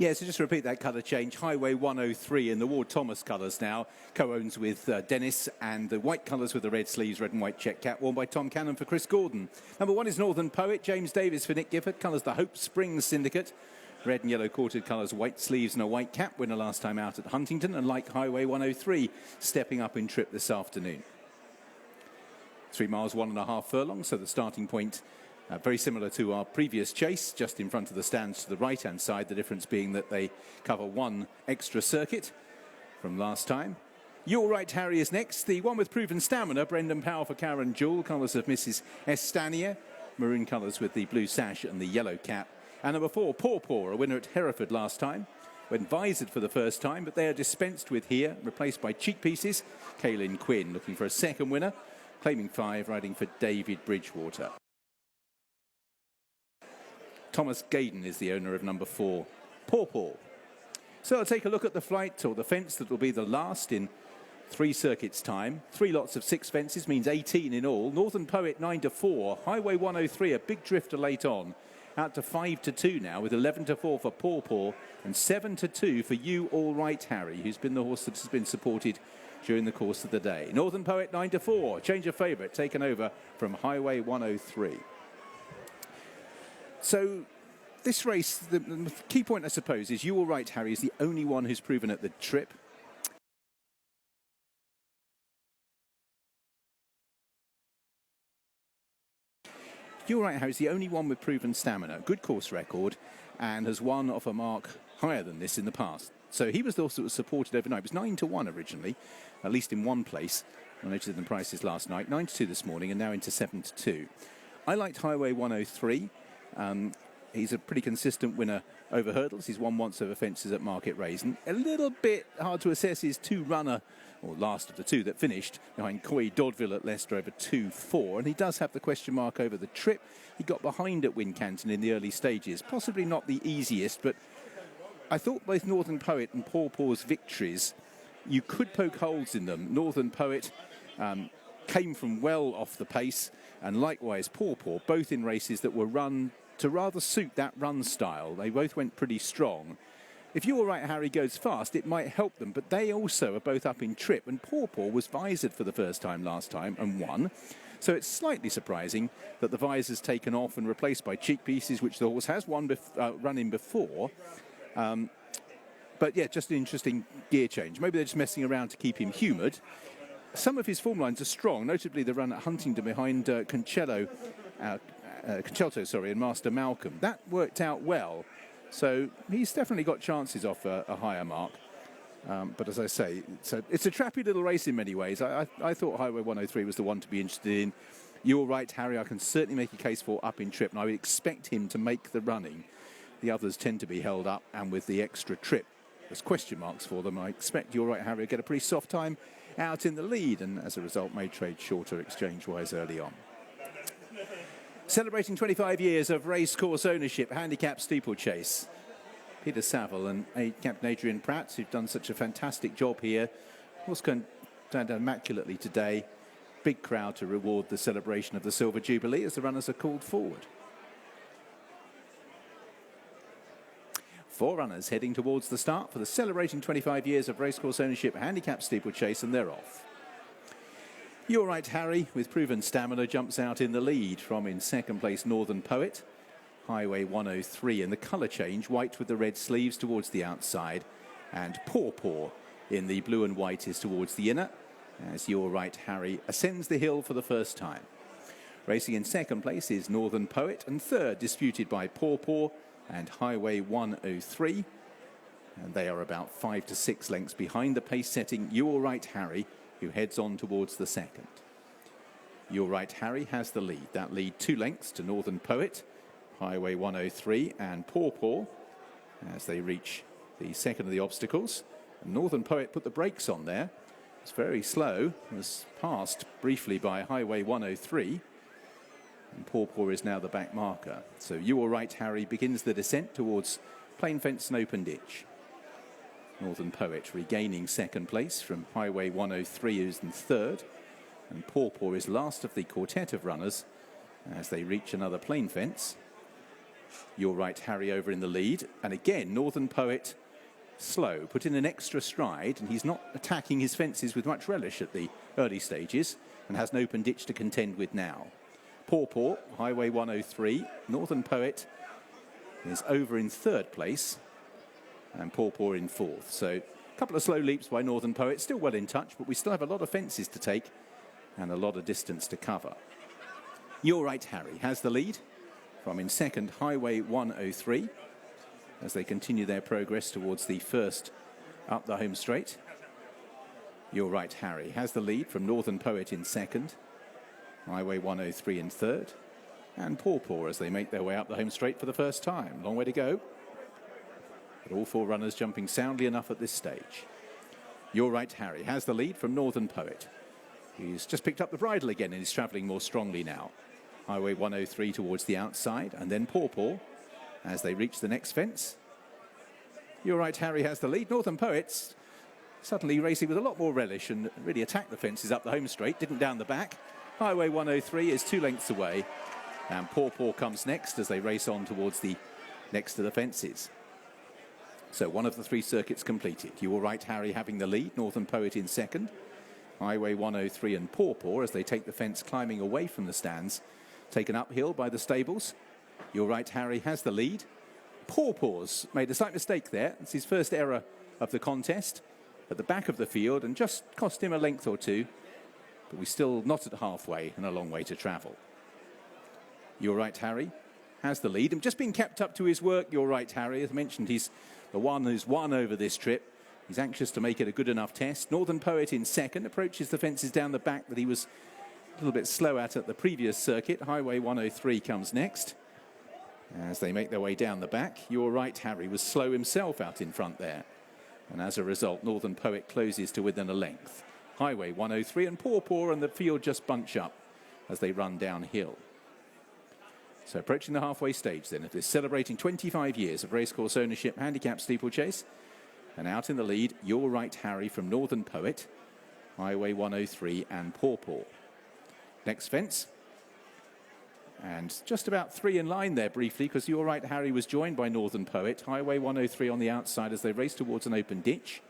Yeah, so just to repeat that colour change, Highway 103 in the Ward Thomas colours now, co-owns with Dennis, and the white colours with the red sleeves, red and white check cap, worn by Tom Cannon for Chris Gordon. Number 1 is Northern Poet, James Davis for Nick Gifford, colours the Hope Springs Syndicate. Red and yellow quartered colours, white sleeves and a white cap, winner last time out at Huntington, and like Highway 103, stepping up in trip this afternoon. 3 miles, 1.5 furlongs, so the starting point very similar to our previous chase, just in front of the stands to the right-hand side, the difference being that they cover 1 extra circuit from last time. You're Right, Harry is next. The one with proven stamina, Brendan Powell for Karen Jewell, colours of Mrs. Estania, maroon colours with the blue sash and the yellow cap. And number 4, Paw Paw, a winner at Hereford last time, went visored for the first time, but they are dispensed with here, replaced by Cheek Pieces. Kaylin Quinn looking for a second winner, claiming 5, riding for David Bridgewater. Thomas Gaydon is the owner of number 4, Paw Paw. So I'll take a look at the flight, or the fence that will be the last in 3 circuits time. 3 lots of 6 fences means 18 in all. Northern Poet 9-4. Highway 103, a big drifter late on. Out to 5-2 now, with 11-4 for Paw Paw and 7-2 for You All Right, Harry, who's been the horse that has been supported during the course of the day. Northern Poet 9-4. Change of favourite, taken over from Highway 103. So this race, the key point, I suppose, is You All Right, Harry is the only one who's proven at the trip. You All Right, Harry is the only one with proven stamina, good course record, and has won off a mark higher than this in the past. So he was the horse that was supported overnight. It was 9-1 originally, at least in one place. I noted the prices last night, 9-2 this morning, and now into 7-2. I liked Highway 103. He's a pretty consistent winner over hurdles. He's won once over fences at Market Raisin. A little bit hard to assess his 2-runner, or last of the 2 that finished, behind Coy Dodville at Leicester over 2-4. And he does have the question mark over the trip. He got behind at Wincanton in the early stages. Possibly not the easiest, but I thought both Northern Poet and Paw Paw's victories, you could poke holes in them. Northern Poet came from well off the pace, and likewise Paw Paw, both in races that were run to rather suit that run style. They both went pretty strong. If You All Right, Harry goes fast, it might help them, but they also are both up in trip, and Paw Paw was visored for the first time last time and won. So it's slightly surprising that the visor's taken off and replaced by Cheek Pieces, which the horse has run in before. But yeah, just an interesting gear change. Maybe they're just messing around to keep him humoured. Some of his form lines are strong, notably the run at Huntington behind Concelto, and Master Malcolm. That worked out well. So he's definitely got chances off a higher mark. But as I say, it's a trappy little race in many ways. I thought Highway 103 was the one to be interested in. You All Right, Harry, I can certainly make a case for up in trip, and I would expect him to make the running. The others tend to be held up, and with the extra trip, there's question marks for them. I expect You All Right, Harry will get a pretty soft time out in the lead, and as a result may trade shorter exchange-wise early on. Celebrating 25 years of racecourse ownership, handicap steeplechase. Peter Saville and Captain Adrian Pratt, who've done such a fantastic job here. Horse turned out immaculately today. Big crowd to reward the celebration of the Silver Jubilee as the runners are called forward. 4 runners heading towards the start for the celebrating 25 years of racecourse ownership, handicap steeplechase, and they're off. You All Right, Harry, with proven stamina, jumps out in the lead from in second place Northern Poet. Highway 103 in the colour change, white with the red sleeves towards the outside, and Paw Paw in the blue and white is towards the inner, as You All Right, Harry ascends the hill for the first time. Racing in second place is Northern Poet, and third disputed by Paw Paw and Highway 103, and they are about 5 to 6 lengths behind the pace-setting You All Right, Harry, who heads on towards the second. You All Right, Harry has the lead. That lead 2 lengths to Northern Poet, Highway 103 and Paw Paw as they reach the second of the obstacles. And Northern Poet put the brakes on there. It's very slow. It was passed briefly by Highway 103. And Paw Paw is now the back marker. So You All Right, Harry begins the descent towards plain fence and open ditch. Northern Poet regaining second place from Highway 103, who's in third. And Paw Paw is last of the quartet of runners as they reach another plain fence. You're Right, Harry over in the lead. And again, Northern Poet slow, put in an extra stride, and he's not attacking his fences with much relish at the early stages and has an open ditch to contend with now. Paw Paw, Highway 103. Northern Poet is over in third place and Paw Paw in fourth. So a couple of slow leaps by Northern Poet, still well in touch, but we still have a lot of fences to take and a lot of distance to cover. You're Right, Harry has the lead from in second, Highway 103, as they continue their progress towards the first up the home straight. You're Right, Harry has the lead from Northern Poet in second, Highway 103 in third, and Paw Paw as they make their way up the home straight for the first time. Long way to go, but all four runners jumping soundly enough at this stage. You're Right, Harry has the lead from Northern Poet. He's just picked up the bridle again and is travelling more strongly now. Highway 103 towards the outside, and then Paw Paw as they reach the next fence. You're Right, Harry has the lead. Northern Poets suddenly racing with a lot more relish and really attacked the fences up the home straight, didn't down the back. Highway 103 is 2 lengths away, and Paw Paw comes next as they race on towards the next to the fences. So one of the 3 circuits completed. You're Right, Harry having the lead. Northern Poet in second. Highway 103 and Paw Paw as they take the fence climbing away from the stands, taken uphill by the stables. You're Right, Harry has the lead. Paw Paw's made a slight mistake there. It's his first error of the contest at the back of the field and just cost him a length or two, but we're still not at halfway and a long way to travel. You're Right, Harry has the lead and just being kept up to his work. You're Right, Harry, as mentioned, he's the one who's won over this trip. He's anxious to make it a good enough test. Northern Poet in second, approaches the fences down the back that he was a little bit slow at the previous circuit. Highway 103 comes next as they make their way down the back. You're Right, Harry was slow himself out in front there, and as a result Northern Poet closes to within a length. Highway 103 and Paw Paw and the field just bunch up as they run downhill. So approaching the halfway stage then of this celebrating 25 years of racecourse ownership handicap steeplechase, and out in the lead, You're Right, Harry from Northern Poet, Highway 103 and Paw Paw. Next fence, and just about 3 in line there briefly, because You're Right, Harry was joined by Northern Poet. Highway 103 on the outside as they race towards an open ditch.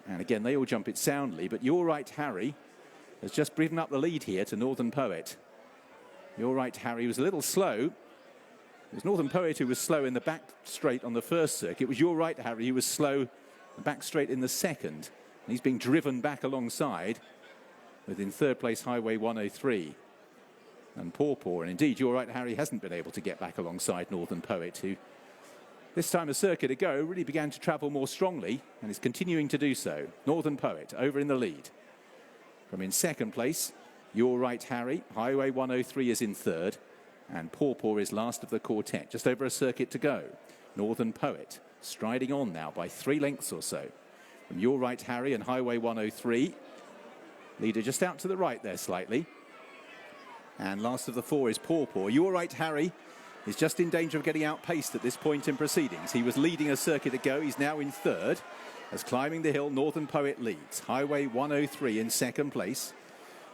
And again, they all jump it soundly, but You're Right, Harry has just driven up the lead here to Northern Poet. You're Right, Harry was a little slow. It was Northern Poet who was slow in the back straight on the first circuit. It was You're Right, Harry who was slow back straight in the second. And he's being driven back alongside within third place Highway 103 and Paw Paw. And indeed, You're Right, Harry hasn't been able to get back alongside Northern Poet, who this time a circuit ago really began to travel more strongly and is continuing to do so. Northern Poet over in the lead. From in second place, You're Right, Harry. Highway 103 is in third, and Paw Paw is last of the quartet. Just over a circuit to go. Northern Poet striding on now by 3 lengths or so from You're Right, Harry and Highway 103. Leader just out to the right there slightly. And last of the 4 is Paw Paw. You're Right, Harry is just in danger of getting outpaced at this point in proceedings. He was leading a circuit ago. He's now in third. As climbing the hill, Northern Poet leads. Highway 103 in second place.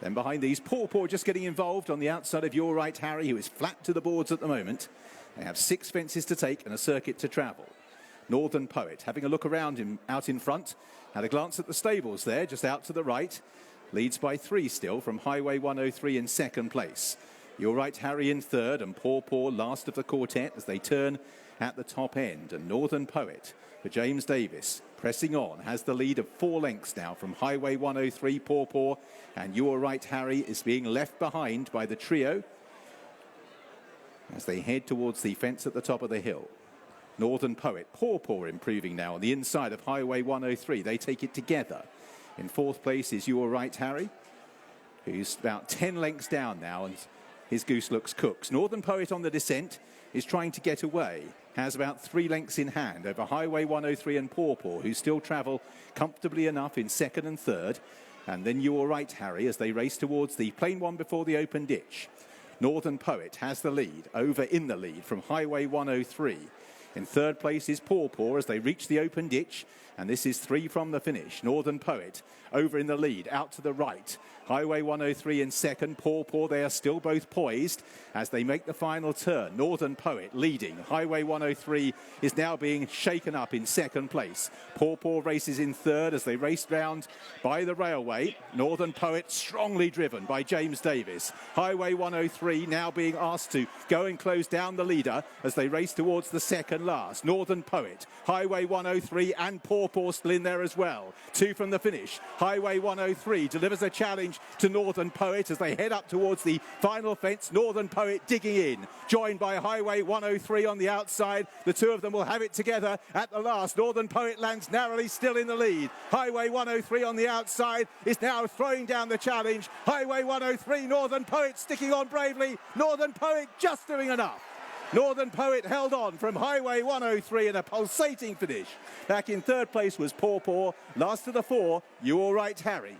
Then behind these, Paw Paw just getting involved on the outside of You're Right, Harry, who is flat to the boards at the moment. They have 6 fences to take and a circuit to travel. Northern Poet having a look around him out in front. Had a glance at the stables there, just out to the right. Leads by 3 still from Highway 103 in second place. You're Right, Harry in third and Paw Paw last of the quartet as they turn at the top end. And Northern Poet for James Davis pressing on, has the lead of 4 lengths now from Highway 103, Paw Paw, and You're Right, Harry is being left behind by the trio as they head towards the fence at the top of the hill. Northern Poet, Paw Paw improving now on the inside of Highway 103. They take it together. In fourth place is You're Right, Harry, who's about 10 lengths down now, and his goose looks cooked. Northern Poet on the descent is trying to get away. Has about 3 lengths in hand over Highway 103 and Paw Paw, who still travel comfortably enough in second and third. And then You're Right, Harry, as they race towards the plain one before the open ditch. Northern Poet has the lead, over in the lead from Highway 103. In third place is Paw Paw as they reach the open ditch. And this is 3 from the finish. Northern Poet over in the lead, out to the right. Highway 103 in second. Paw Paw, they are still both poised as they make the final turn. Northern Poet leading. Highway 103 is now being shaken up in second place. Paw Paw races in third as they race round by the railway. Northern Poet strongly driven by James Davis. Highway 103 now being asked to go and close down the leader as they race towards the second last. Northern Poet, Highway 103 and Paw Paw still in there as well. 2 from the finish. Highway 103 delivers a challenge to Northern Poet as they head up towards the final fence. Northern Poet digging in, joined by Highway 103 on the outside. The two of them will have it together at the last. Northern Poet lands narrowly, still in the lead. Highway 103 on the outside is now throwing down the challenge. Highway 103, Northern Poet sticking on bravely. Northern Poet just doing enough. Northern Poet held on from Highway 103 in a pulsating finish. Back in third place was Paw Paw. Last of the 4, You All Right, Harry.